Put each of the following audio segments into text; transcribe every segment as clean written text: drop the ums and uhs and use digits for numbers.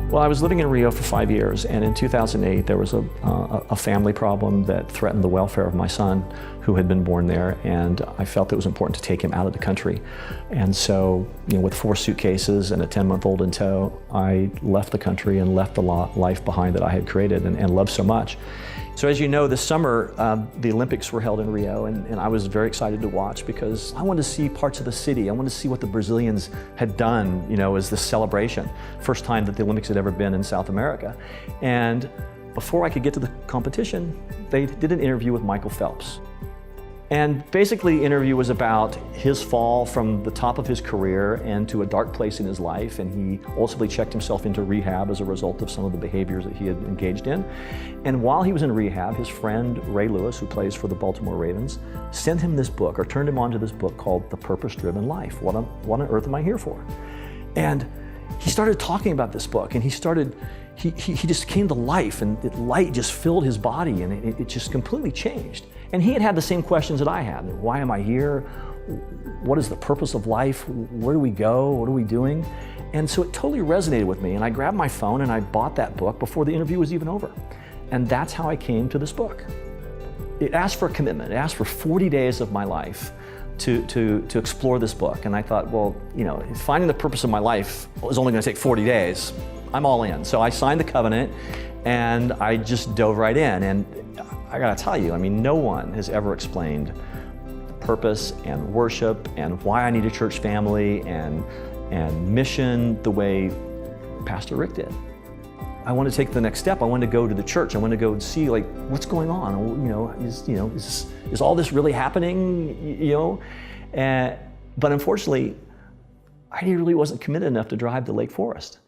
Well, I was living in Rio for 5 years, and in 2008 there was a family problem that threatened the welfare of my son, who had been born there, and I felt it was important to take him out of the country. And so, with 4 suitcases and a 10-month-old in tow, I left the country and left the life behind that I had created and loved so much. So as you know, this summer, the Olympics were held in Rio, and I was very excited to watch because I wanted to see parts of the city. I wanted to see what the Brazilians had done, as this celebration. First time that the Olympics had ever been in South America. And before I could get to the competition, they did an interview with Michael Phelps. And basically the interview was about his fall from the top of his career and to a dark place in his life, and he ultimately checked himself into rehab as a result of some of the behaviors that he had engaged in. And while he was in rehab, his friend Ray Lewis, who plays for the Baltimore Ravens, sent him this book, or turned him on to this book called The Purpose-Driven Life. What on earth am I here for? And he started talking about this book, and he just came to life, and light just filled his body, and it just completely changed. And he had the same questions that I had. Why am I here? What is the purpose of life? Where do we go? What are we doing? And so it totally resonated with me, and I grabbed my phone and I bought that book before the interview was even over. And that's how I came to this book. It asked for a commitment. It asked for 40 days of my life to explore this book. And I thought, well, finding the purpose of my life was only going to take 40 days. I'm all in. So I signed the covenant and I just dove right in. And I gotta tell you, no one has ever explained purpose and worship and why I need a church family and mission the way Pastor Rick did. I wanted to take the next step. I wanted to go to the church. I wanted to go and see what's going on. Is all this really happening? But unfortunately, I really wasn't committed enough to drive to Lake Forest.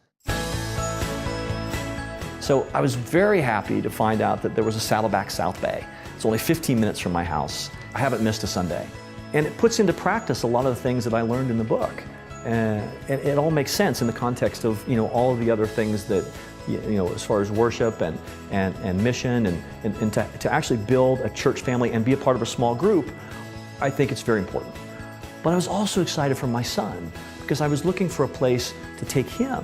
So I was very happy to find out that there was a Saddleback South Bay. It's only 15 minutes from my house. I haven't missed a Sunday. And it puts into practice a lot of the things that I learned in the book. And it all makes sense in the context of all of the other things that, as far as worship and mission and to actually build a church family and be a part of a small group, I think it's very important. But I was also excited for my son because I was looking for a place to take him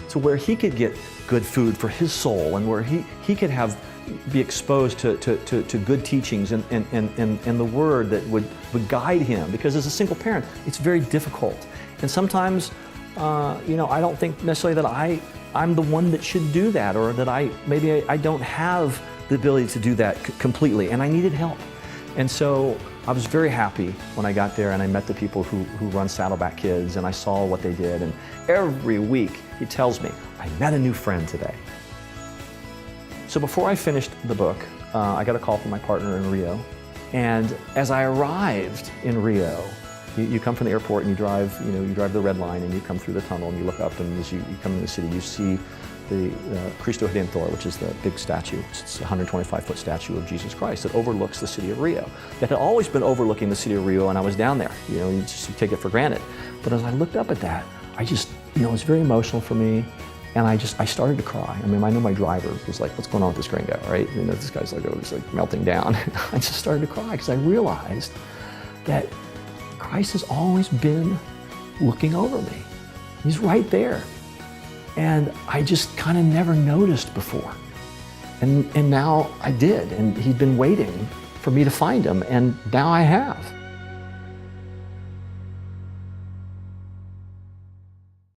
to where he could get good food for his soul and where he could be exposed to good teachings and the word that would guide him. Because as a single parent, it's very difficult. And sometimes, I don't think necessarily that I'm the one that should do that, or that maybe I don't have the ability to do that completely, and I needed help. And so I was very happy when I got there and I met the people who run Saddleback Kids, and I saw what they did. And every week he tells me, I met a new friend today. So before I finished the book, I got a call from my partner in Rio. And as I arrived in Rio, you come from the airport and you drive the red line and you come through the tunnel and you look up, and as you come in the city, you see the Cristo Redentor, which is the big statue. It's a 125-foot statue of Jesus Christ that overlooks the city of Rio. That had always been overlooking the city of Rio, and I was down there. You just take it for granted. But as I looked up at that, I just, it was very emotional for me, and I started to cry. I know my driver was like, "What's going on with this gringo?" Right? This guy's like melting down. I just started to cry because I realized that Christ has always been looking over me. He's right there. And I just kind of never noticed before. And now I did, and he'd been waiting for me to find him, and now I have.